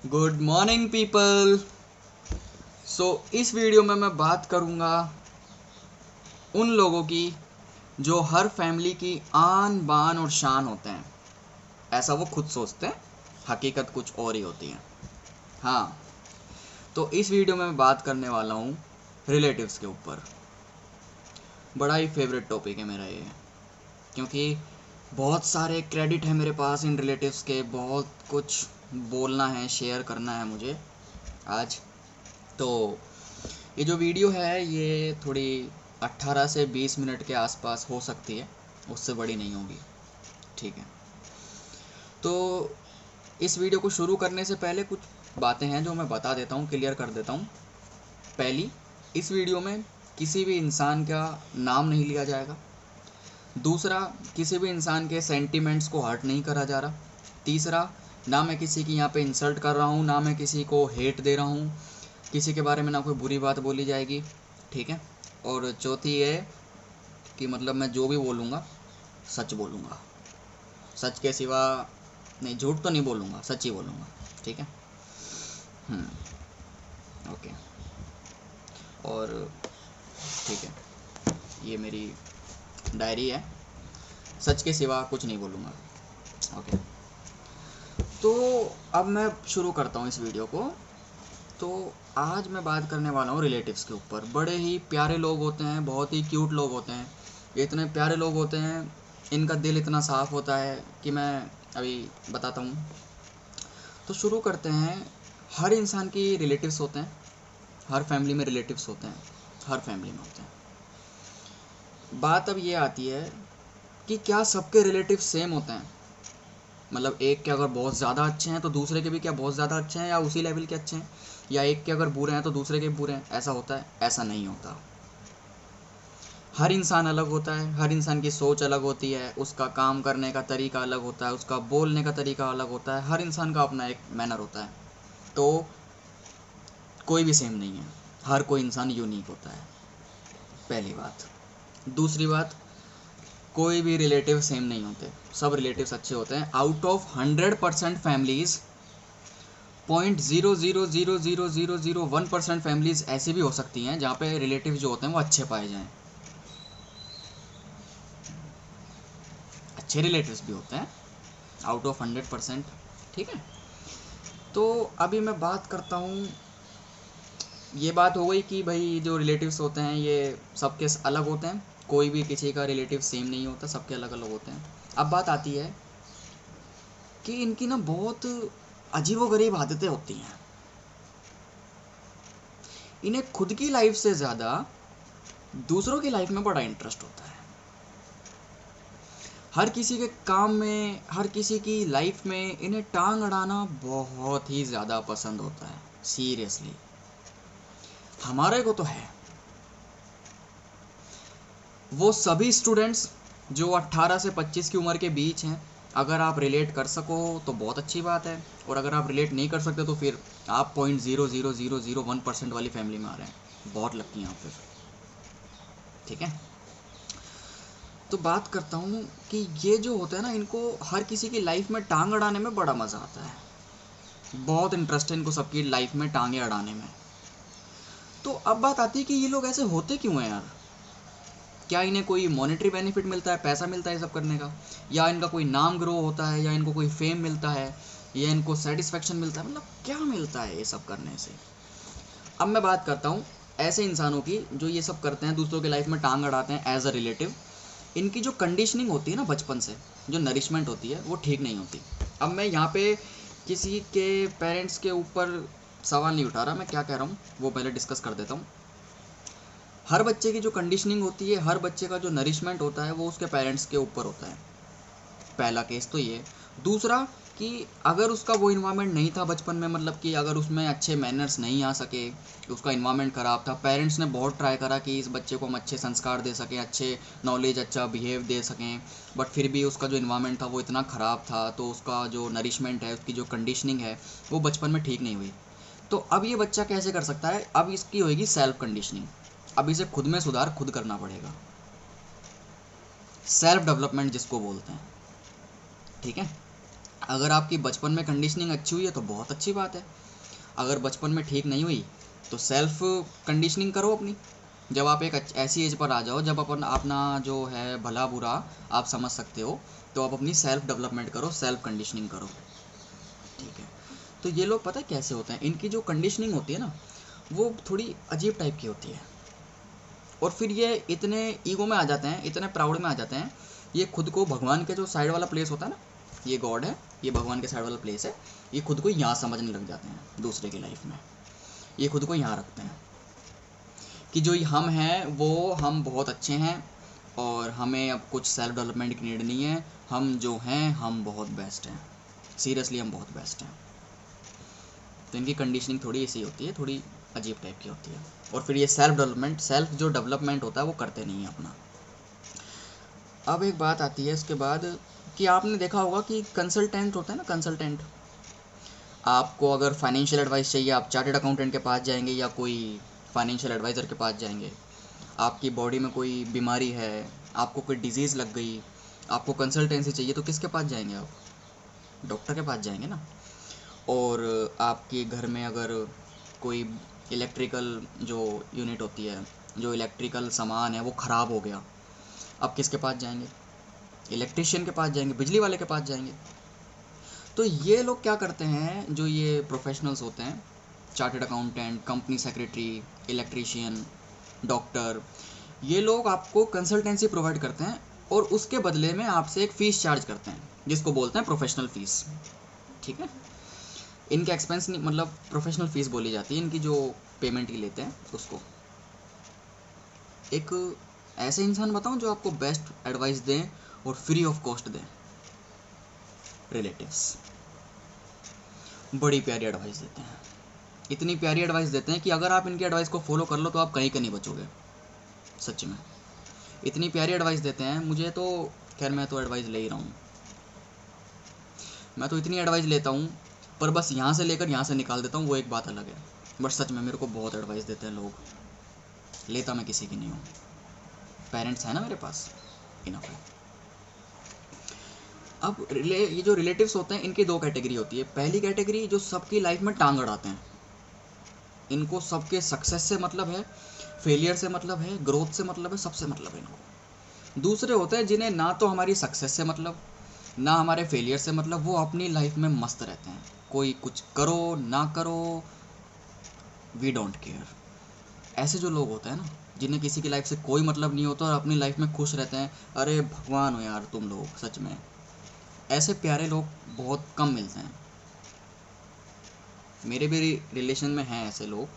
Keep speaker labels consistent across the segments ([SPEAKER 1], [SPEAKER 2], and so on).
[SPEAKER 1] Good morning people. इस video में मैं बात करूंगा उन लोगों की जो हर फैमिली की आन बान और शान होते हैं। ऐसा वो खुद सोचते हैं, हकीकत कुछ और ही होती है। हाँ, तो इस वीडियो में मैं बात करने वाला हूँ रिलेटिव्स के ऊपर। बड़ा ही फेवरेट टॉपिक है मेरा ये, क्योंकि बहुत सारे क्रेडिट है मेरे पास इन रिलेटिव्स के। बहुत कुछ बोलना है, शेयर करना है मुझे आज। तो ये जो वीडियो है ये थोड़ी 18 से 20 मिनट के आसपास हो सकती है, उससे बड़ी नहीं होगी। ठीक है, तो इस वीडियो को शुरू करने से पहले कुछ बातें हैं जो मैं बता देता हूँ, क्लियर कर देता हूँ। पहली, इस वीडियो में किसी भी इंसान का नाम नहीं लिया जाएगा। दूसरा, किसी भी इंसान के सेंटिमेंट्स को हर्ट नहीं करा जा रहा। तीसरा, ना मैं किसी की यहाँ पे इंसल्ट कर रहा हूँ, ना मैं किसी को हेट दे रहा हूँ, किसी के बारे में ना कोई बुरी बात बोली जाएगी। ठीक है। और चौथी ये कि मतलब मैं जो भी बोलूँगा सच बोलूँगा, सच के सिवा नहीं, झूठ तो नहीं बोलूँगा, सच ही बोलूँगा। ठीक है। ओके। और ठीक है, ये मेरी डायरी है, सच के सिवा कुछ नहीं बोलूँगा। ओके, तो अब मैं शुरू करता हूँ इस वीडियो को। तो आज मैं बात करने वाला हूँ रिलेटिव्स के ऊपर। बड़े ही प्यारे लोग होते हैं, बहुत ही क्यूट लोग होते हैं, इतने प्यारे लोग होते हैं, इनका दिल इतना साफ़ होता है कि मैं अभी बताता हूँ। तो शुरू करते हैं। हर इंसान की रिलेटिव्स होते हैं, हर फैमिली में रिलेटिव्स होते हैं, हर फैमिली में होते हैं। बात अब ये आती है कि क्या सबके रिलेटिव सेम होते हैं? मतलब एक के अगर बहुत ज़्यादा अच्छे हैं तो दूसरे के भी क्या बहुत ज़्यादा अच्छे हैं या उसी लेवल के अच्छे हैं, या एक के अगर बुरे हैं तो दूसरे के बुरे हैं? ऐसा होता है? ऐसा नहीं होता। हर इंसान अलग होता है, हर इंसान की सोच अलग होती है, उसका काम करने का तरीका अलग होता है, उसका बोलने का तरीका अलग होता है, हर इंसान का अपना एक मैनर होता है। तो कोई भी सेम नहीं है, हर कोई इंसान यूनिक होता है, पहली बात। दूसरी बात, कोई भी रिलेटिव सेम नहीं होते, सब रिलेटिव्स अच्छे होते हैं। आउट ऑफ 100% फैमिलीज़ 0.0000001% फैमिलीज़ ऐसी भी हो सकती हैं जहाँ पे रिलेटिव जो होते हैं वो अच्छे पाए जाएं। अच्छे रिलेटिव्स भी होते हैं आउट ऑफ 100%। ठीक है। तो अभी मैं बात करता हूँ, ये बात हो गई कि भाई जो रिलेटिव्स होते हैं ये सबके अलग होते हैं, कोई भी किसी का रिलेटिव सेम नहीं होता, सबके अलग अलग होते हैं। अब बात आती है कि इनकी ना बहुत अजीबोगरीब आदतें होती हैं। इन्हें खुद की लाइफ से ज़्यादा दूसरों की लाइफ में बड़ा इंटरेस्ट होता है। हर किसी के काम में, हर किसी की लाइफ में इन्हें टांग अड़ाना बहुत ही ज़्यादा पसंद होता है। सीरियसली, हमारे को तो है। वो सभी स्टूडेंट्स जो 18 से 25 की उम्र के बीच हैं, अगर आप रिलेट कर सको तो बहुत अच्छी बात है, और अगर आप रिलेट नहीं कर सकते तो फिर आप 0.00001% वाली फैमिली में आ रहे हैं, बहुत लकी हैं आप फिर। ठीक है। तो बात करता हूँ कि ये जो होता है ना, इनको हर किसी की लाइफ में टांग अड़ाने में बड़ा मज़ा आता है, बहुत इंटरेस्ट है इनको सबकी लाइफ में टांगे अड़ाने में। तो अब बात आती है कि ये लोग ऐसे होते क्यों हैं यार? क्या इन्हें कोई मॉनेटरी बेनिफिट मिलता है, पैसा मिलता है ये सब करने का, या इनका कोई नाम ग्रो होता है, या इनको कोई फेम मिलता है, या इनको सेटिस्फेक्शन मिलता है? मतलब क्या मिलता है ये सब करने से? अब मैं बात करता हूँ ऐसे इंसानों की जो ये सब करते हैं, दूसरों की लाइफ में टांग अड़ाते हैं एज अ रिलेटिव। इनकी जो कंडीशनिंग होती है ना बचपन से, जो नरिशमेंट होती है वो ठीक नहीं होती। अब मैं यहाँ पे किसी के पेरेंट्स के ऊपर सवाल नहीं उठा रहा, मैं क्या कह रहा हूँ वो पहले डिस्कस कर देता हूँ। हर बच्चे की जो कंडीशनिंग होती है, हर बच्चे का जो नरिशमेंट होता है वो उसके पेरेंट्स के ऊपर होता है। पहला केस तो ये। दूसरा, कि अगर उसका वो इन्वायरमेंट नहीं था बचपन में, मतलब कि अगर उसमें अच्छे मैनर्स नहीं आ सके, उसका इन्वायरमेंट ख़राब था, पेरेंट्स ने बहुत ट्राई करा कि इस बच्चे को हम अच्छे संस्कार दे सकें, अच्छे नॉलेज, अच्छा बिहेव दे सकें, बट फिर भी उसका जो इन्वायरमेंट था वो इतना ख़राब था, तो उसका जो नरिशमेंट है, उसकी जो कंडीशनिंग है वो बचपन में ठीक नहीं हुई। तो अब ये बच्चा कैसे कर सकता है? अब इसकी होगी सेल्फ कंडीशनिंग। अब इसे खुद में सुधार खुद करना पड़ेगा, सेल्फ डेवलपमेंट जिसको बोलते हैं। ठीक है। अगर आपकी बचपन में कंडीशनिंग अच्छी हुई है तो बहुत अच्छी बात है, अगर बचपन में ठीक नहीं हुई तो सेल्फ कंडीशनिंग करो अपनी। जब आप एक ऐसी एज पर आ जाओ जब अपन अपना जो है भला बुरा आप समझ सकते हो, तो आप अपनी सेल्फ डेवलपमेंट करो, सेल्फ कंडीशनिंग करो, ठीक है। तो ये लोग पता है कैसे होते हैं, इनकी जो कंडीशनिंग होती है ना वो थोड़ी अजीब टाइप की होती है, और फिर ये इतने ईगो में आ जाते हैं, इतने प्राउड में आ जाते हैं, ये खुद को भगवान के जो साइड वाला प्लेस होता है ना, ये गॉड है, ये भगवान के साइड वाला प्लेस है, ये खुद को यहाँ समझने लग जाते हैं दूसरे की लाइफ में, ये खुद को यहाँ रखते हैं कि जो हम हैं वो हम बहुत अच्छे हैं और हमें अब कुछ सेल्फ डेवलपमेंट की नीड नहीं है, हम जो हैं हम बहुत बेस्ट हैं, सीरियसली हम बहुत बेस्ट हैं। तो इनकी कंडीशनिंग थोड़ी ऐसी होती है, थोड़ी अजीब टाइप की होती है, और फिर ये सेल्फ जो डेवलपमेंट होता है वो करते नहीं है अपना। अब एक बात आती है इसके बाद कि आपने देखा होगा कि कंसल्टेंट होता है ना, कंसल्टेंट, आपको अगर फाइनेंशियल एडवाइस चाहिए आप चार्टेड अकाउंटेंट के पास जाएंगे या कोई फाइनेंशियल एडवाइज़र के पास जाएंगे। आपकी बॉडी में कोई बीमारी है, आपको कोई डिजीज़ लग गई, आपको कंसल्टेंसी चाहिए तो किसके पास जाएंगे आप? डॉक्टर के पास जाएंगे ना। और आपके घर में अगर कोई इलेक्ट्रिकल जो यूनिट होती है, जो इलेक्ट्रिकल सामान है वो ख़राब हो गया, आप किसके पास जाएंगे? इलेक्ट्रिशियन के पास जाएंगे, बिजली वाले के पास जाएंगे। तो ये लोग क्या करते हैं, जो ये प्रोफेशनल्स होते हैं, chartered accountant, company secretary, electrician, doctor, ये लोग आपको कंसल्टेंसी प्रोवाइड करते हैं और उसके बदले में आपसे एक फ़ीस चार्ज करते हैं जिसको बोलते हैं प्रोफेशनल फ़ीस, ठीक है। इनके एक्सपेंस नहीं, मतलब प्रोफेशनल फ़ीस बोली जाती है इनकी, जो पेमेंट की लेते हैं उसको। एक ऐसे इंसान बताऊं जो आपको बेस्ट एडवाइस दें और फ्री ऑफ कॉस्ट दें? रिलेटिव्स बड़ी प्यारी एडवाइस देते हैं, इतनी प्यारी एडवाइस देते हैं कि अगर आप इनकी एडवाइस को फॉलो कर लो तो आप कहीं का नहीं बचोगे, सच में। इतनी प्यारी एडवाइस देते हैं, मुझे तो खैर मैं तो एडवाइस ले ही रहा हूँ, मैं तो इतनी एडवाइस लेता हूँ पर बस यहाँ से लेकर यहाँ से निकाल देता हूँ, वो एक बात अलग है। बट सच में मेरे को बहुत एडवाइस देते हैं लोग, लेता मैं किसी की नहीं हूँ, पेरेंट्स हैं ना मेरे पास, इनफ है। अब ये जो रिलेटिव्स होते हैं इनकी दो कैटेगरी होती है। पहली कैटेगरी जो सबकी लाइफ में टांग अड़ाते हैं, इनको सबके सक्सेस से मतलब है, फेलियर से मतलब है, ग्रोथ से मतलब है, सबसे मतलब है इनको। दूसरे होते हैं जिन्हें ना तो हमारी सक्सेस से मतलब, ना हमारे फेलियर से मतलब, वो अपनी लाइफ में मस्त रहते हैं, कोई कुछ करो ना करो वी डोंट केयर। ऐसे जो लोग होते हैं ना, जिन्हें किसी की लाइफ से कोई मतलब नहीं होता और अपनी लाइफ में खुश रहते हैं, अरे भगवान हो यार तुम लोग, सच में ऐसे प्यारे लोग बहुत कम मिलते हैं। मेरे भी रिलेशन में हैं ऐसे लोग,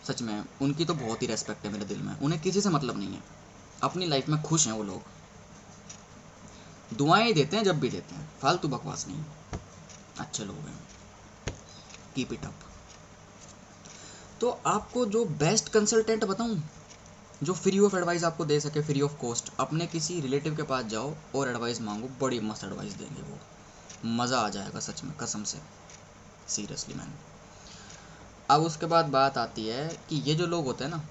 [SPEAKER 1] सच में उनकी तो बहुत ही रेस्पेक्ट है मेरे दिल में, उन्हें किसी से मतलब नहीं है, अपनी लाइफ में खुश हैं वो लोग, दुआएं देते हैं जब भी देते हैं, फालतू बकवास नहीं, अच्छे लोग हैं, कीप इट अप। तो आपको जो बेस्ट कंसल्टेंट बताऊं, जो फ्री ऑफ एडवाइस आपको दे सके, फ्री ऑफ कॉस्ट, अपने किसी रिलेटिव के पास जाओ और एडवाइस मांगो, बड़ी मस्त एडवाइस देंगे वो, मज़ा आ जाएगा सच में, कसम से, सीरियसली मैन। अब उसके बाद बात आती है कि ये जो लोग होते हैं ना,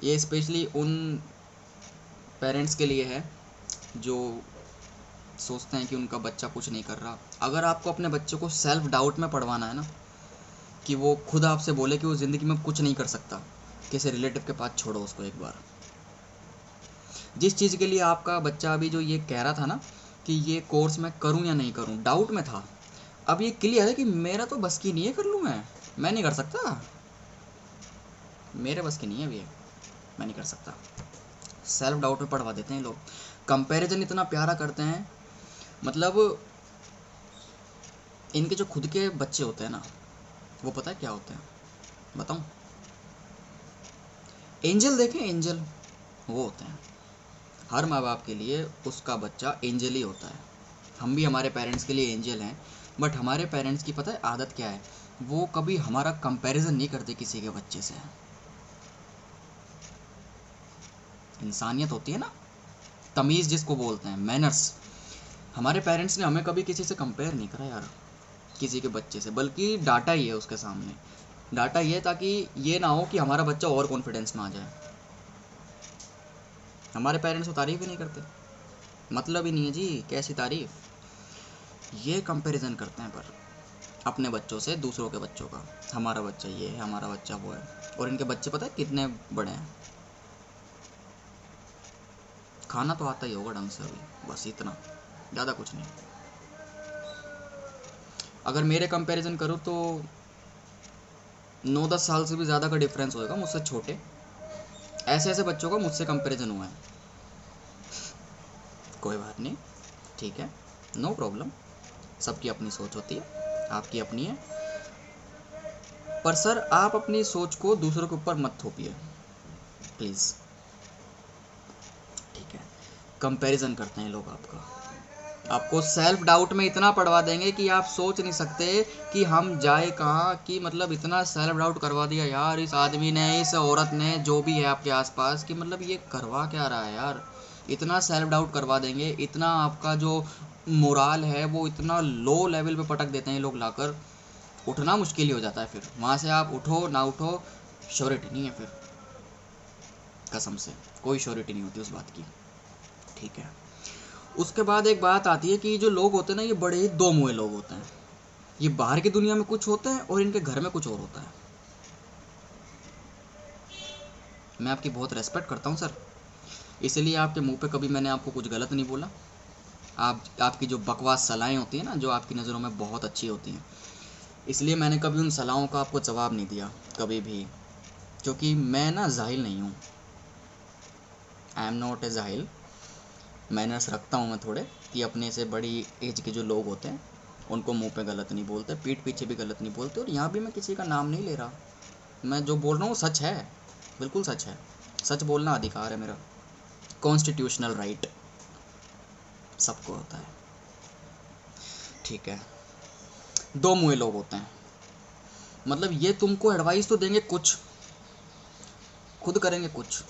[SPEAKER 1] ये स्पेशली उन पेरेंट्स के लिए है जो सोचते हैं कि उनका बच्चा कुछ नहीं कर रहा। अगर आपको अपने बच्चे को सेल्फ डाउट में पढ़वाना है ना, कि वो खुद आपसे बोले कि वो ज़िंदगी में कुछ नहीं कर सकता, किसी रिलेटिव के पास छोड़ो उसको एक बार। जिस चीज़ के लिए आपका बच्चा अभी जो ये कह रहा था ना कि ये कोर्स मैं करूं या नहीं करूं, डाउट में था, अब ये क्लियर है कि मेरा तो बस की नहीं है, कर लूँ मैं नहीं कर सकता, मेरे बस की नहीं है अभी, मैं नहीं कर सकता। सेल्फ डाउट में पढ़वा देते हैं लोग, कंपैरिजन इतना प्यारा करते हैं, मतलब इनके जो खुद के बच्चे होते हैं ना, वो पता है क्या होते हैं बताऊं? एंजल, देखें एंजल, वो होते हैं। हर माँ बाप के लिए उसका बच्चा एंजल ही होता है। हम भी हमारे पेरेंट्स के लिए एंजल हैं, बट हमारे पेरेंट्स की पता है आदत क्या है, वो कभी हमारा कंपैरिजन नहीं करते किसी के बच्चे से। इंसानियत होती है ना, तमीज़ जिसको बोलते हैं, मैनर्स। हमारे पेरेंट्स ने हमें कभी किसी से कंपेयर नहीं करा यार, किसी के बच्चे से, बल्कि डाटा ही है उसके सामने, डाटा ये ताकि ये ना हो कि हमारा बच्चा और कॉन्फिडेंस में आ जाए। हमारे पेरेंट्स को तारीफ़ ही नहीं करते, मतलब ही नहीं है जी, कैसी तारीफ़। ये कंपैरिजन करते हैं पर अपने बच्चों से दूसरों के बच्चों का, हमारा बच्चा ये है, हमारा बच्चा वो है, और इनके बच्चे पता है कितने बड़े हैं। खाना तो आता ही होगा ढंग से अभी, बस इतना, ज़्यादा कुछ नहीं। अगर मेरे कंपैरिजन करूँ तो 9-10 साल से भी ज़्यादा का डिफरेंस होएगा मुझसे छोटे, ऐसे ऐसे बच्चों का मुझसे कंपैरिजन हुआ है। कोई बात नहीं, ठीक है, नो प्रॉब्लम, सबकी अपनी सोच होती है, आपकी अपनी है। पर सर आप अपनी सोच को दूसरों के ऊपर मत थोपिए प्लीज़, ठीक है। कंपैरिजन करते हैं लोग आपका, आपको सेल्फ डाउट में इतना पड़वा देंगे कि आप सोच नहीं सकते कि हम जाए कहाँ, कि मतलब इतना सेल्फ डाउट करवा दिया यार इस आदमी ने, इस औरत ने, जो भी है आपके आसपास, कि मतलब ये करवा क्या रहा है यार। इतना सेल्फ डाउट करवा देंगे, इतना आपका जो मोराल है वो इतना लो लेवल पे पटक देते हैं लोग लाकर, उठना मुश्किल ही हो जाता है। फिर वहाँ से आप उठो ना उठो, श्योरिटी नहीं है फिर, कसम से कोई श्योरिटी नहीं होती उस बात की, ठीक है। उसके बाद एक बात आती है कि जो लोग होते हैं ना, ये बड़े ही दो मुँहे लोग होते हैं। ये बाहर की दुनिया में कुछ होते हैं और इनके घर में कुछ और होता है। मैं आपकी बहुत रेस्पेक्ट करता हूँ सर, इसलिए आपके मुंह पे कभी मैंने आपको कुछ गलत नहीं बोला। आपकी जो बकवास सलाहें होती हैं ना, जो आपकी नज़रों में बहुत अच्छी होती हैं, इसलिए मैंने कभी उन सलाहों का आपको जवाब नहीं दिया कभी भी, क्योंकि मैं ना जाहिल नहीं हूँ, आई एम नॉट ए जाहिल। मैनर्स रखता हूँ मैं थोड़े, कि अपने से बड़ी एज के जो लोग होते हैं उनको मुंह पे गलत नहीं बोलते, पीठ पीछे भी गलत नहीं बोलते, और यहाँ भी मैं किसी का नाम नहीं ले रहा। मैं जो बोल रहा हूँ सच है, बिल्कुल सच है, सच बोलना अधिकार है मेरा, कॉन्स्टिट्यूशनल राइट सबको होता है, ठीक है। दो मुँहे लोग होते हैं, मतलब ये तुमको एडवाइस तो देंगे कुछ, खुद करेंगे कुछ।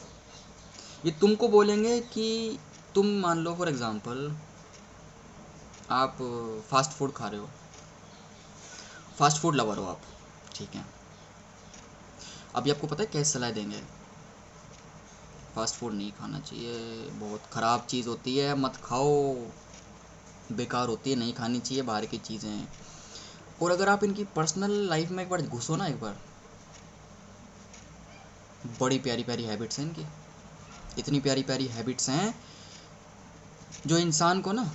[SPEAKER 1] ये तुमको बोलेंगे कि तुम मान लो फॉर एग्ज़ाम्पल आप फास्ट फूड खा रहे हो, फास्ट फूड लवर हो आप, ठीक है। अभी आपको पता है कैसे सलाह देंगे, फास्ट फूड नहीं खाना चाहिए, बहुत ख़राब चीज़ होती है, मत खाओ, बेकार होती है, नहीं खानी चाहिए बाहर की चीज़ें। और अगर आप इनकी पर्सनल लाइफ में एक बार घुसो ना, एक बार, बड़ी प्यारी प्यारी हैबिट्स हैं इनकी, इतनी प्यारी प्यारी हैबिट्स हैं जो इंसान को ना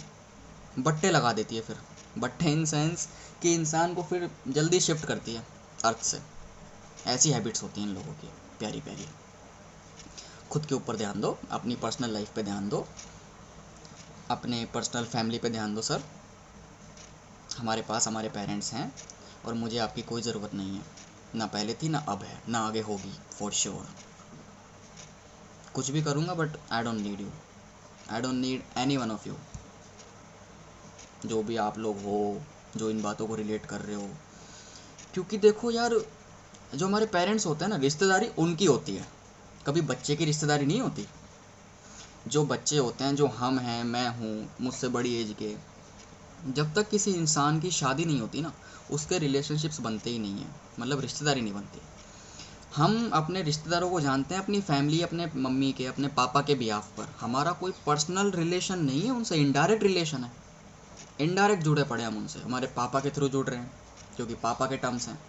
[SPEAKER 1] बट्टे लगा देती है। फिर बट्टे इन सेंस कि इंसान को फिर जल्दी शिफ्ट करती है अर्थ से। ऐसी हैबिट्स होती हैं इन लोगों की प्यारी प्यारी। खुद के ऊपर ध्यान दो, अपनी पर्सनल लाइफ पे ध्यान दो, अपने पर्सनल फैमिली पे ध्यान दो सर। हमारे पास हमारे पेरेंट्स हैं और मुझे आपकी कोई ज़रूरत नहीं है, ना पहले थी, ना अब है, ना आगे होगी, फॉर श्योर। कुछ भी करूँगा but I don't need you, I don't need any one of you, जो भी आप लोग हो जो इन बातों को रिलेट कर रहे हो। क्योंकि देखो यार, जो हमारे पेरेंट्स होते हैं ना, रिश्तेदारी उनकी होती है, कभी बच्चे की रिश्तेदारी नहीं होती। जो बच्चे होते हैं, जो हम हैं, मैं हूँ, मुझसे बड़ी एज के, जब तक किसी इंसान की शादी नहीं होती ना, उसके रिलेशनशिप्स बनते ही नहीं हैं, मतलब रिश्तेदारी नहीं बनती। हम अपने रिश्तेदारों को जानते हैं, अपनी फैमिली, अपने मम्मी के, अपने पापा के बिहाफ पर, हमारा कोई पर्सनल रिलेशन नहीं है उनसे, इनडायरेक्ट रिलेशन है, इनडायरेक्ट जुड़े पड़े हम उनसे, हमारे पापा के थ्रू जुड़ रहे हैं क्योंकि पापा के टर्म्स हैं,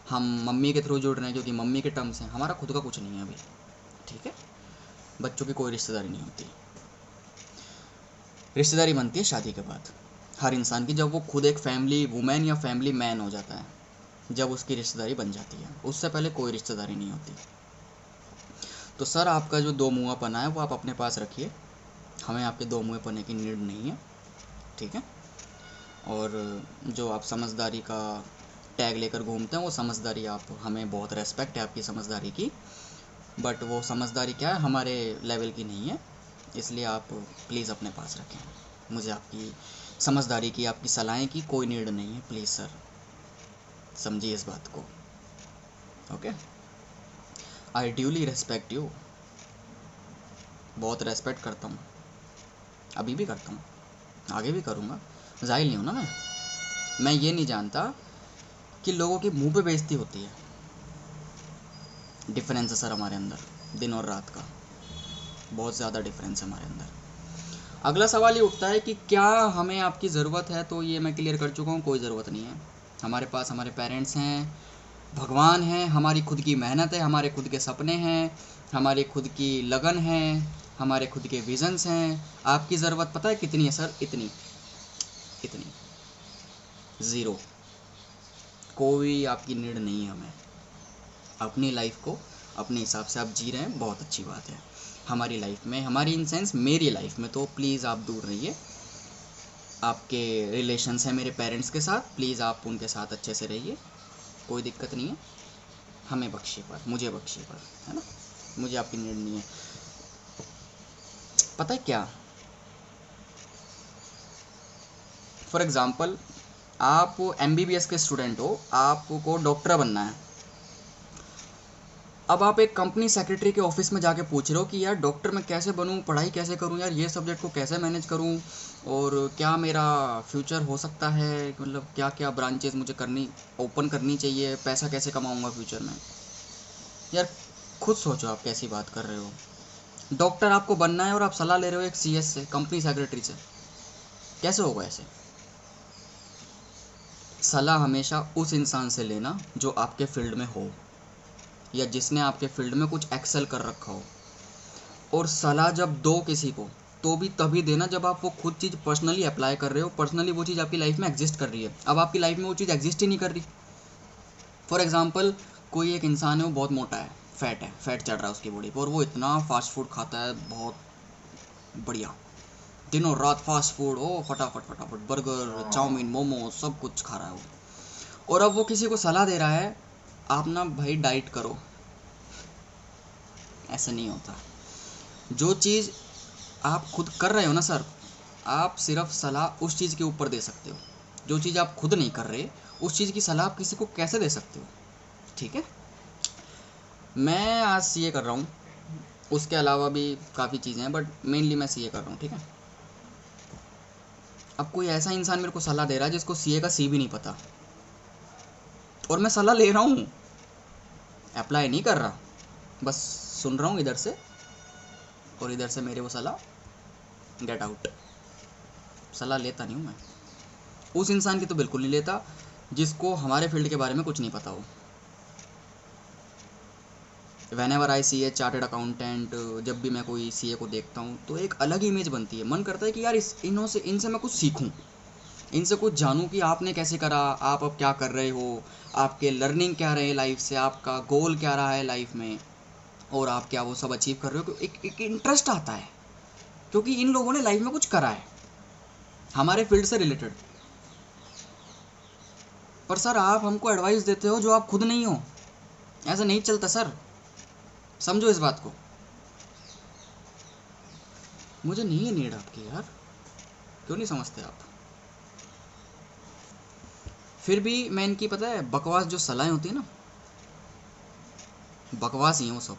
[SPEAKER 1] हम मम्मी के थ्रू जुड़ रहे हैं क्योंकि मम्मी के टर्म्स हैं, हमारा खुद का कुछ नहीं है अभी, ठीक है। बच्चों की कोई रिश्तेदारी नहीं होती, रिश्तेदारी बनती है शादी के बाद हर इंसान की, जब वो खुद एक फैमिली वुमेन या फैमिली मैन हो जाता है, जब उसकी रिश्तेदारी बन जाती है, उससे पहले कोई रिश्तेदारी नहीं होती। तो सर आपका जो दो मुँहापना है वो आप अपने पास रखिए, हमें आपके दो मुँहेपने की नीड नहीं है, ठीक है। और जो आप समझदारी का टैग लेकर घूमते हैं, वो समझदारी, आप, हमें बहुत रेस्पेक्ट है आपकी समझदारी की, बट वो समझदारी क्या है, हमारे लेवल की नहीं है, इसलिए आप प्लीज़ अपने पास रखें। मुझे आपकी समझदारी की, आपकी सलाहें की कोई नीड नहीं है, प्लीज़ सर समझिए इस बात को, okay. I duly respect you, बहुत रेस्पेक्ट करता हूँ, अभी भी करता हूँ, आगे भी करूँगा, जाहिल नहीं हूँ ना मैं ये नहीं जानता कि लोगों के मुंह पे बेइज्जती होती है। डिफरेंस है सर हमारे अंदर, दिन और रात का बहुत ज़्यादा डिफरेंस है हमारे अंदर। अगला सवाल ये उठता है कि क्या हमें आपकी ज़रूरत है, तो ये मैं क्लियर कर चुका हूँ, कोई ज़रूरत नहीं है। हमारे पास हमारे पेरेंट्स हैं, भगवान हैं, हमारी खुद की मेहनत है, हमारे खुद के सपने हैं, हमारी खुद की लगन है, हमारे खुद के विजन्स हैं। आपकी ज़रूरत पता है कितनी है सर? इतनी, इतनी, ज़ीरो। कोई आपकी नीड नहीं है हमें। अपनी लाइफ को अपने हिसाब से आप जी रहे हैं, बहुत अच्छी बात है। हमारी लाइफ में, हमारी इन सेंस मेरी लाइफ में, तो प्लीज़ आप दूर रहिए। आपके रिलेशंस हैं मेरे पेरेंट्स के साथ, प्लीज़ आप उनके साथ अच्छे से रहिए, कोई दिक्कत नहीं है। हमें बख्शिए पर, मुझे बख्शिए पर, है ना, मुझे आपकी नीड नहीं है। पता है क्या, फॉर एग्ज़ाम्पल आप MBBS के स्टूडेंट हो, आपको डॉक्टर बनना है। अब आप एक कंपनी सेक्रेटरी के ऑफिस में जाके पूछ रहे हो कि यार डॉक्टर मैं कैसे बनूं, पढ़ाई कैसे करूं, यार ये सब्जेक्ट को कैसे मैनेज करूं, और क्या मेरा फ्यूचर हो सकता है, मतलब क्या क्या ब्रांचेस मुझे ओपन करनी चाहिए, पैसा कैसे कमाऊंगा फ्यूचर में। यार खुद सोचो आप कैसी बात कर रहे हो। डॉक्टर आपको बनना है और आप सलाह ले रहे हो एक CS से, कंपनी सेक्रेटरी से, कैसे होगा ऐसे। सलाह हमेशा उस इंसान से लेना जो आपके फील्ड में हो, या जिसने आपके फील्ड में कुछ एक्सेल कर रखा हो। और सलाह जब दो किसी को, तो भी तभी देना जब आप वो खुद चीज़ पर्सनली अप्लाई कर रहे हो, पर्सनली वो चीज़ आपकी लाइफ में एग्जिस्ट कर रही है। अब आपकी लाइफ में वो चीज़ एग्जिस्ट ही नहीं कर रही। फॉर एग्जांपल कोई एक इंसान है, वो बहुत मोटा है, फैट चढ़ रहा है उसकी बॉडी पर, और वो इतना फास्ट फूड खाता है, बहुत बढ़िया, दिनों रात फास्ट फूड, ओ फटाफट फटाफट बर्गर चाउमीन मोमो सब कुछ खा रहा है वो। और अब वो किसी को सलाह दे रहा है, आप ना भाई डाइट करो। ऐसा नहीं होता। जो चीज़ आप खुद कर रहे हो ना सर, आप सिर्फ सलाह उस चीज़ के ऊपर दे सकते हो। जो चीज़ आप खुद नहीं कर रहे, उस चीज़ की सलाह आप किसी को कैसे दे सकते हो। ठीक है, मैं आज CA कर रहा हूँ, उसके अलावा भी काफ़ी चीज़ें हैं, बट मेनली मैं CA कर रहा हूँ। ठीक है, अब कोई ऐसा इंसान मेरे को सलाह दे रहा है जिसको CA का C भी नहीं पता, और मैं सलाह ले रहा हूँ, अप्लाई नहीं कर रहा, बस सुन रहा हूँ इधर से, और इधर से मेरे वो सलाह गेट आउट। सलाह लेता नहीं हूँ मैं उस इंसान की, तो बिल्कुल नहीं लेता जिसको हमारे फील्ड के बारे में कुछ नहीं पता हो। Whenever I see a chartered accountant, जब भी मैं कोई CA को देखता हूँ तो एक अलग इमेज बनती है, मन करता है कि यार इनसे मैं कुछ सीखूं, इनसे कुछ जानूं कि आपने कैसे करा, आप अब क्या कर रहे हो, आपके लर्निंग क्या रहे लाइफ से, आपका गोल क्या रहा है लाइफ में, और आप क्या वो सब अचीव कर रहे हो। एक इंटरेस्ट आता है, क्योंकि इन लोगों ने लाइफ में कुछ करा है हमारे फील्ड से रिलेटेड। पर सर आप हमको एडवाइस देते हो जो आप खुद नहीं हो, ऐसा नहीं चलता सर, समझो इस बात को। मुझे नहीं है नीड आपकी यार, क्यों नहीं समझते आप। फिर भी मैं इनकी पता है बकवास जो सलाहें होती है ना, बकवास ही हैं वो सब,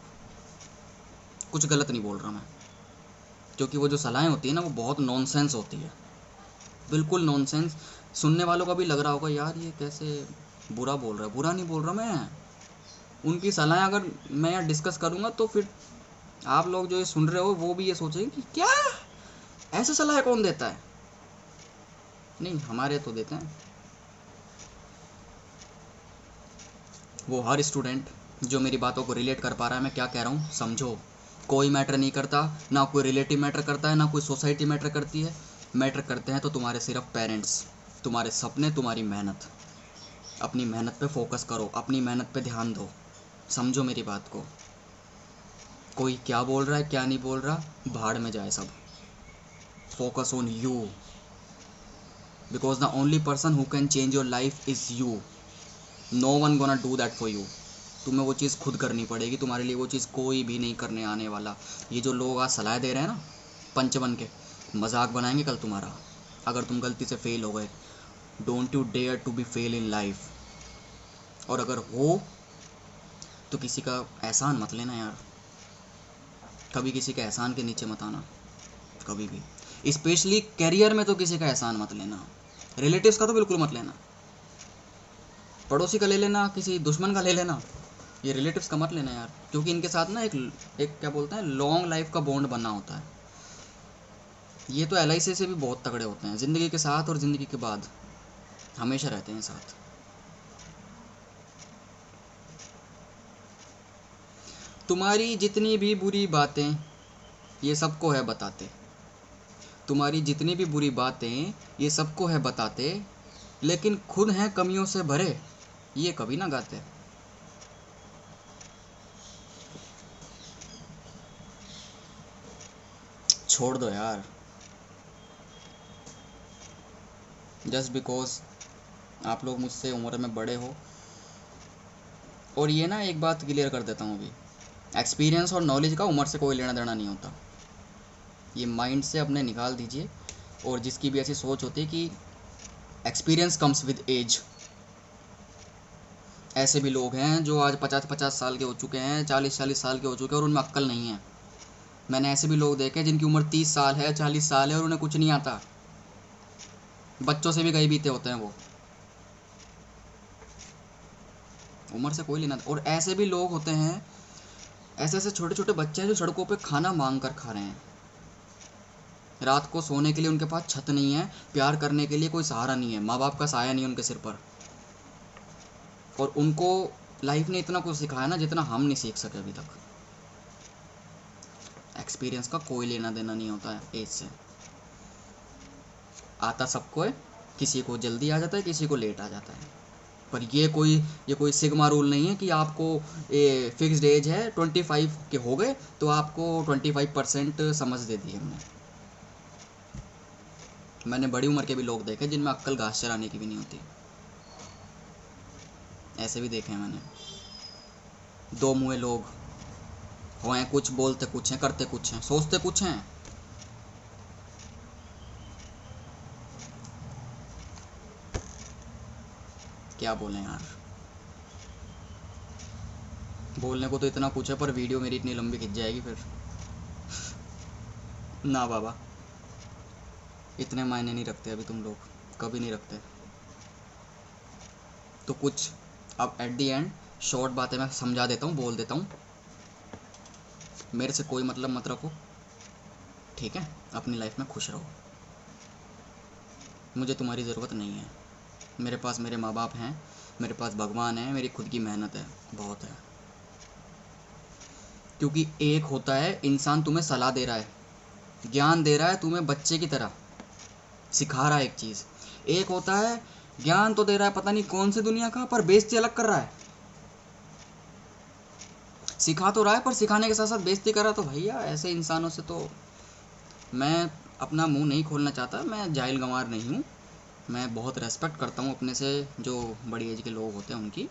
[SPEAKER 1] कुछ गलत नहीं बोल रहा मैं, क्योंकि वो जो सलाहें होती है ना वो बहुत नॉनसेंस होती है, बिल्कुल नॉनसेंस। सुनने वालों का भी लग रहा होगा यार ये कैसे बुरा बोल रहा है, बुरा नहीं बोल रहा मैं। उनकी सलाहें अगर मैं यहाँ डिस्कस करूँगा तो फिर आप लोग जो ये सुन रहे हो वो भी ये सोचेंगे कि क्या ऐसे सलाह कौन देता है। नहीं, हमारे तो देते हैं वो हर स्टूडेंट जो मेरी बातों को रिलेट कर पा रहा है। मैं क्या कह रहा हूँ समझो, कोई मैटर नहीं करता, ना कोई रिलेटिव मैटर करता है, ना कोई सोसाइटी मैटर करती है। मैटर करते हैं तो तुम्हारे सिर्फ पेरेंट्स, तुम्हारे सपने, तुम्हारी मेहनत। अपनी मेहनत पे फोकस करो, अपनी मेहनत पे ध्यान दो, समझो मेरी बात को। कोई क्या बोल रहा है क्या नहीं बोल रहा, भाड़ में जाए सब। Focus on you, because the only person who can change your life is you. No one gonna do that for you. तुम्हें वो चीज़ खुद करनी पड़ेगी, तुम्हारे लिए वो चीज़ कोई भी नहीं करने आने वाला। ये जो लोग आज सलाह दे रहे हैं ना पंच बन के, मजाक बनाएंगे कल तुम्हारा अगर तुम गलती से फेल हो गए। Don't you dare to be fail in life, और अगर हो तो किसी का एहसान मत लेना यार, कभी किसी के एहसान के नीचे मत आना, कभी भी। स्पेशली करियर में तो किसी का एहसान मत लेना, रिलेटिव्स का तो बिल्कुल मत लेना। पड़ोसी का ले लेना, किसी दुश्मन का ले लेना, ये रिलेटिव्स का मत लेना यार, क्योंकि इनके साथ ना एक क्या बोलते हैं लॉन्ग लाइफ का बॉन्ड बनना होता है। ये तो LIC से भी बहुत तगड़े होते हैं, ज़िंदगी के साथ और ज़िंदगी के बाद हमेशा रहते हैं साथ। तुम्हारी जितनी भी बुरी बातें ये सबको है बताते, तुम्हारी जितनी भी बुरी बातें ये सबको है बताते, लेकिन खुद हैं कमियों से भरे, ये कभी ना गाते। छोड़ दो यार, जस्ट बिकॉज आप लोग मुझसे उम्र में बड़े हो। और ये ना एक बात क्लियर कर देता हूँ अभी, एक्सपीरियंस और नॉलेज का उम्र से कोई लेना देना नहीं होता, ये माइंड से अपने निकाल दीजिए। और जिसकी भी ऐसी सोच होती है कि एक्सपीरियंस कम्स विद एज, ऐसे भी लोग हैं जो आज 50-50 साल के हो चुके हैं, 40-40 साल के हो चुके हैं और उनमें अक्ल नहीं है। मैंने ऐसे भी लोग देखे जिनकी उम्र 30 साल है, 40 साल है और उन्हें कुछ नहीं आता, बच्चों से भी कहीं बीते होते हैं वो। उम्र से कोई लेना। और ऐसे भी लोग होते हैं, ऐसे ऐसे छोटे छोटे बच्चे हैं जो सड़कों पे खाना मांग कर खा रहे हैं, रात को सोने के लिए उनके पास छत नहीं है, प्यार करने के लिए कोई सहारा नहीं है, माँ बाप का साया नहीं है उनके सिर पर। और उनको लाइफ ने इतना कुछ सिखाया ना जितना हम नहीं सीख सके अभी तक। एक्सपीरियंस का कोई लेना देना नहीं होता है एज से, आता सबको है, किसी को जल्दी आ जाता है, किसी को लेट आ जाता है। पर ये कोई सिग्मा रूल नहीं है कि आपको ये फिक्स्ड एज है 25 के हो गए तो आपको 25% समझ दे दी हमने। मैंने बड़ी उम्र के भी लोग देखे जिनमें अक्ल घास चराने की भी नहीं होती, ऐसे भी देखे हैं मैंने। दो मुँहे लोग हैं, कुछ बोलते कुछ हैं, करते कुछ हैं, सोचते कुछ हैं। क्या बोलें यार, बोलने को तो इतना कुछ है पर वीडियो मेरी इतनी लंबी खिंच जाएगी फिर। ना बाबा, इतने मायने नहीं रखते अभी तुम लोग, कभी नहीं रखते। तो कुछ अब एट दी एंड शॉर्ट बातें मैं समझा देता हूँ, बोल देता हूँ, मेरे से कोई मतलब मत रखो, ठीक है? अपनी लाइफ में खुश रहो, मुझे तुम्हारी ज़रूरत नहीं है। मेरे पास मेरे माँ बाप हैं, मेरे पास भगवान है, मेरी खुद की मेहनत है, बहुत है। क्योंकि एक होता है इंसान तुम्हें सलाह दे रहा है, ज्ञान दे रहा है तुम्हें बच्चे की तरह, सिखा रहा है एक चीज़। एक होता है ज्ञान तो दे रहा है पता नहीं कौन सी दुनिया का, पर बेइज्जती अलग कर रहा है। सिखा तो रहा है पर सिखाने के साथ साथ बेइज्जती कर रहा है। तो भैया ऐसे इंसानों से तो मैं अपना मुंह नहीं खोलना चाहता। मैं जाहिल गंवार नहीं हूँ, मैं बहुत रेस्पेक्ट करता हूँ अपने से जो बड़ी एज के लोग होते हैं उनकी।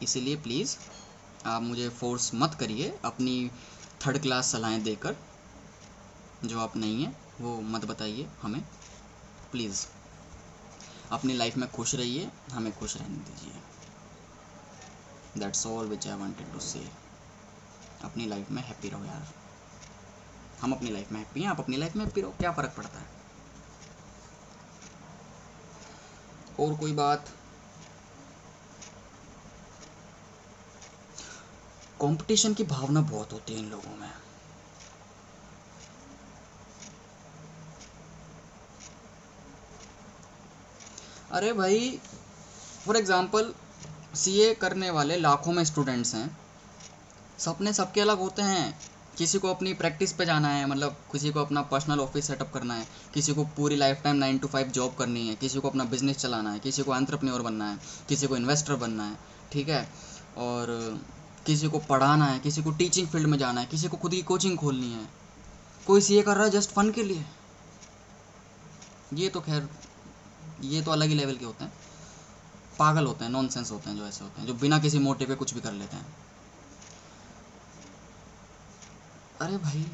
[SPEAKER 1] इसीलिए प्लीज़ आप मुझे फोर्स मत करिए अपनी थर्ड क्लास सलाहें देकर, जो आप नहीं हैं वो मत बताइए हमें प्लीज़। अपनी लाइफ में खुश रहिए, हमें खुश रहने दीजिए। That's all which I wanted to say. अपनी लाइफ में हैप्पी रहो यार, हम अपनी लाइफ में हैप्पी हैं, आप अपनी लाइफ में हैप्पी रहो, क्या फ़र्क पड़ता है? और कोई बात? कंपटीशन की भावना बहुत होती है इन लोगों में। अरे भाई, फॉर एग्ज़ाम्पल सीए करने वाले लाखों में स्टूडेंट्स हैं, सपने सबके अलग होते हैं। किसी को अपनी प्रैक्टिस पे जाना है, मतलब किसी को अपना पर्सनल ऑफिस सेटअप करना है, किसी को पूरी लाइफ टाइम 9 to 5 जॉब करनी है, किसी को अपना बिजनेस चलाना है, किसी को एंटरप्रेन्योर बनना है, किसी को इन्वेस्टर बनना है, ठीक है? और किसी को पढ़ाना है, किसी को टीचिंग फील्ड में जाना है, किसी को खुद की कोचिंग खोलनी है, कोई सीए कर रहा है जस्ट फन के लिए। ये तो खैर, ये तो अलग ही लेवल के होते हैं, पागल होते हैं, नॉनसेंस होते हैं जो ऐसे होते हैं, जो बिना किसी मोटिव के कुछ भी कर लेते हैं। अरे भाई,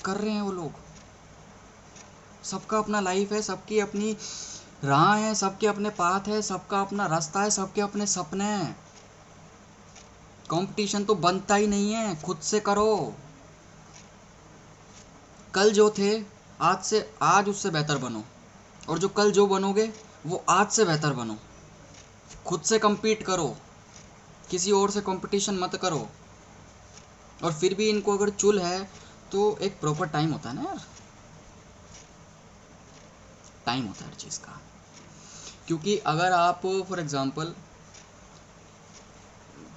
[SPEAKER 1] कर रहे हैं वो लोग, सबका अपना लाइफ है, सबकी अपनी राह है, सबके अपने पाथ है, सबका अपना रास्ता है, सबके अपने सपने हैं। कंपटीशन तो बनता ही नहीं है, खुद से करो। कल जो थे आज से, आज उससे बेहतर बनो, और जो कल जो बनोगे वो आज से बेहतर बनो। खुद से compete करो, किसी और से कंपटीशन मत करो। और फिर भी इनको अगर चुल है तो एक प्रॉपर टाइम होता है ना यार, टाइम होता है हर चीज़ का। क्योंकि अगर आप फॉर एग्ज़ाम्पल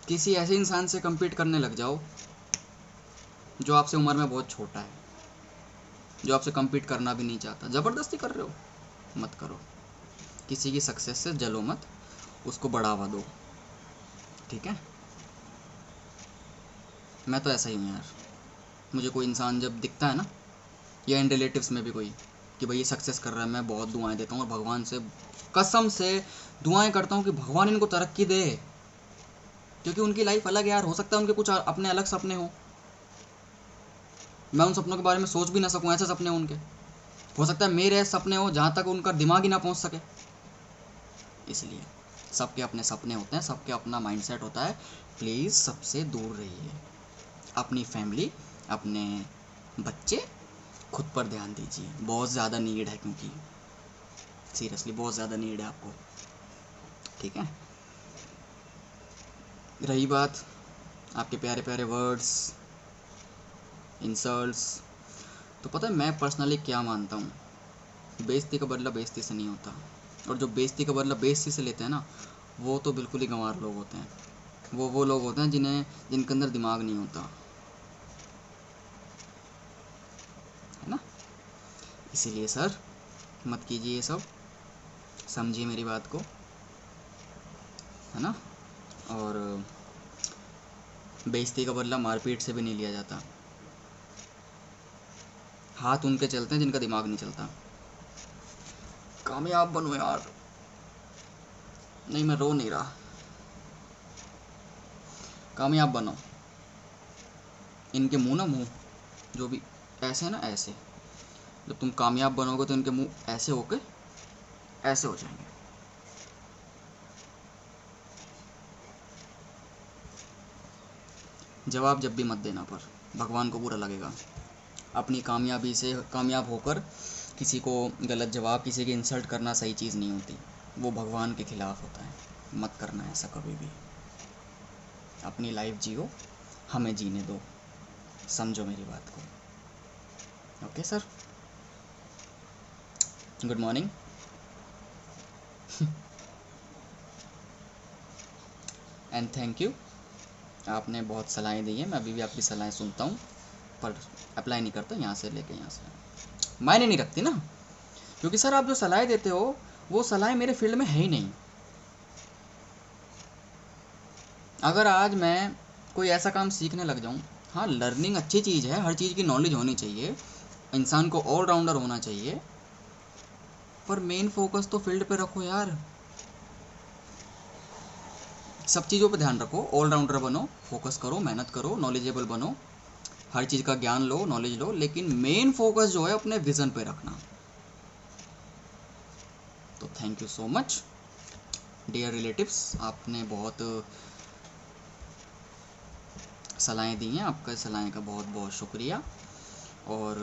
[SPEAKER 1] किसी ऐसे इंसान से compete करने लग जाओ जो आपसे उम्र में बहुत छोटा है, जो आपसे compete करना भी नहीं चाहता, ज़बरदस्ती कर रहे हो, मत करो। किसी की सक्सेस से जलो मत, उसको बढ़ावा दो, ठीक है। मैं तो ऐसा ही हूँ यार, मुझे कोई इंसान जब दिखता है ना, या इन रिलेटिव्स में भी कोई, कि भाई ये सक्सेस कर रहा है, मैं बहुत दुआएं देता हूँ और भगवान से कसम से दुआएं करता हूँ कि भगवान इनको तरक्की दे, क्योंकि उनकी लाइफ अलग है यार। हो सकता है उनके कुछ अपने अलग सपने हो, मैं उन सपनों के बारे में सोच भी ना सकूं, ऐसे सपने उनके। हो सकता है मेरे सपने हो जहाँ तक उनका दिमाग ही ना पहुँच सके। इसलिए सबके अपने सपने होते हैं, सबके अपना माइंडसेट होता है। प्लीज़ सबसे दूर रहिए, अपनी फैमिली, अपने बच्चे, खुद पर ध्यान दीजिए। बहुत ज़्यादा नीड है, क्योंकि सीरियसली बहुत ज़्यादा नीड है आपको, ठीक है। रही बात आपके प्यारे प्यारे वर्ड्स, इंसल्ट्स, तो पता है मैं पर्सनली क्या मानता हूँ, बेइज्जती का बदला बेइज्जती से नहीं होता। और जो बेइज्जती का बदला बेइज्जती से लेते हैं ना, वो तो बिल्कुल ही गंवार लोग होते हैं। वो लोग होते हैं जिनके अंदर दिमाग नहीं होता, है ना। इसीलिए सर मत कीजिए ये सब, समझिए मेरी बात को, है ना। और बेइज्जती का बदला मारपीट से भी नहीं लिया जाता। हाथ उनके चलते हैं जिनका दिमाग नहीं चलता। कामयाब बनो यार। नहीं, मैं रो नहीं रहा, कामयाब बनो। इनके मुंह ना, मुंह जो भी ऐसे है ना, ऐसे जब तुम कामयाब बनोगे तो इनके मुंह ऐसे होके ऐसे हो जाएंगे। जवाब जब भी मत देना, पर भगवान को बुरा लगेगा। अपनी कामयाबी से कामयाब होकर किसी को गलत जवाब, किसी की इंसल्ट करना सही चीज़ नहीं होती, वो भगवान के खिलाफ होता है। मत करना ऐसा कभी भी। अपनी लाइफ जियो, हमें जीने दो, समझो मेरी बात को। Okay sir, good morning. And thank you, आपने बहुत सलाहें दी हैं, मैं अभी भी आपकी सलाहें सुनता हूँ, पर अप्लाई नहीं करता। यहाँ से लेके यहाँ से मायने नहीं रखती ना, क्योंकि सर आप जो सलाहें देते हो वो सलाहें मेरे फील्ड में है ही नहीं। अगर आज मैं कोई ऐसा काम सीखने लग जाऊँ, हाँ लर्निंग अच्छी चीज़ है, हर चीज़ की नॉलेज होनी चाहिए, इंसान को ऑलराउंडर होना चाहिए, पर मेन फोकस तो फील्ड पे रखो यार। सब चीज़ों पे ध्यान रखो, ऑलराउंडर बनो, फोकस करो, मेहनत करो, नॉलेजेबल बनो, हर चीज़ का ज्ञान लो, नॉलेज लो, लेकिन मेन फोकस जो है अपने विज़न पे रखना। तो thank you so much dear relatives, आपने बहुत सलाहें दी हैं, आपका सलाहें का बहुत बहुत शुक्रिया। और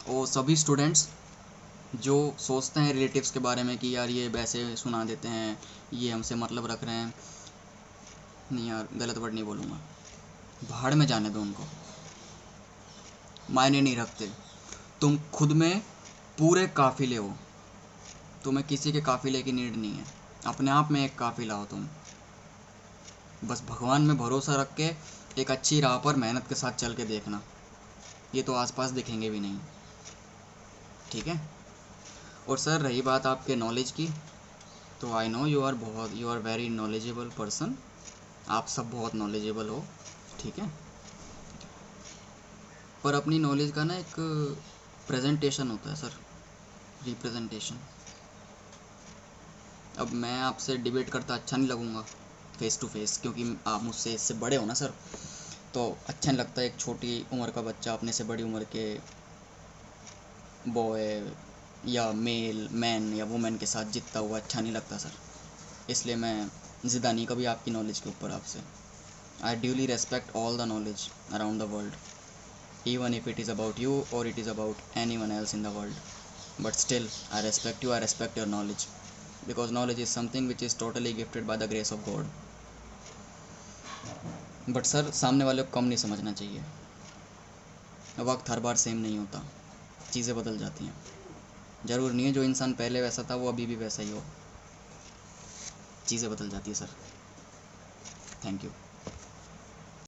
[SPEAKER 1] वो सभी स्टूडेंट्स जो सोचते हैं रिलेटिव्स के बारे में कि यार ये वैसे सुना देते हैं, ये हमसे मतलब रख रहे हैं, नहीं यार गलत वर्ड नहीं बोलूँगा, भाड़ में जाने दो उनको, मायने नहीं रखते। तुम खुद में पूरे काफ़िले हो, तुम्हें किसी के काफ़िले की नीड नहीं है, अपने आप में एक काफ़िला हो तुम। बस भगवान में भरोसा रख के एक अच्छी राह पर मेहनत के साथ चल के देखना, ये तो आसपास दिखेंगे भी नहीं, ठीक है। और सर रही बात आपके नॉलेज की, तो I know you are very knowledgeable person, आप सब बहुत नॉलेजेबल हो, ठीक है। पर अपनी नॉलेज का ना एक प्रेजेंटेशन होता है सर, रिप्रेजेंटेशन। अब मैं आपसे डिबेट करता अच्छा नहीं लगूँगा फेस टू फेस, क्योंकि आप मुझसे इससे बड़े हो ना सर, तो अच्छा नहीं लगता एक छोटी उम्र का बच्चा अपने से बड़ी उम्र के बॉय या मैन या वुमेन के साथ जीतता हुआ, अच्छा नहीं लगता सर। इसलिए मैं ज़िदा नहीं कभी आपकी नॉलेज के ऊपर आपसे। I duly respect all the knowledge around the world, even if it is about you or it is about anyone else in the world, but still I respect you, I respect your knowledge, because knowledge is something which is totally gifted by the grace of God. But sir सामने वाले को कम नहीं समझना चाहिए, वक्त हर बार same नहीं होता, चीज़ें बदल जाती हैं। ज़रूर नहीं है जो इंसान पहले वैसा था वो अभी भी वैसा ही हो, चीज़ें बदल जाती है सर। Thank you.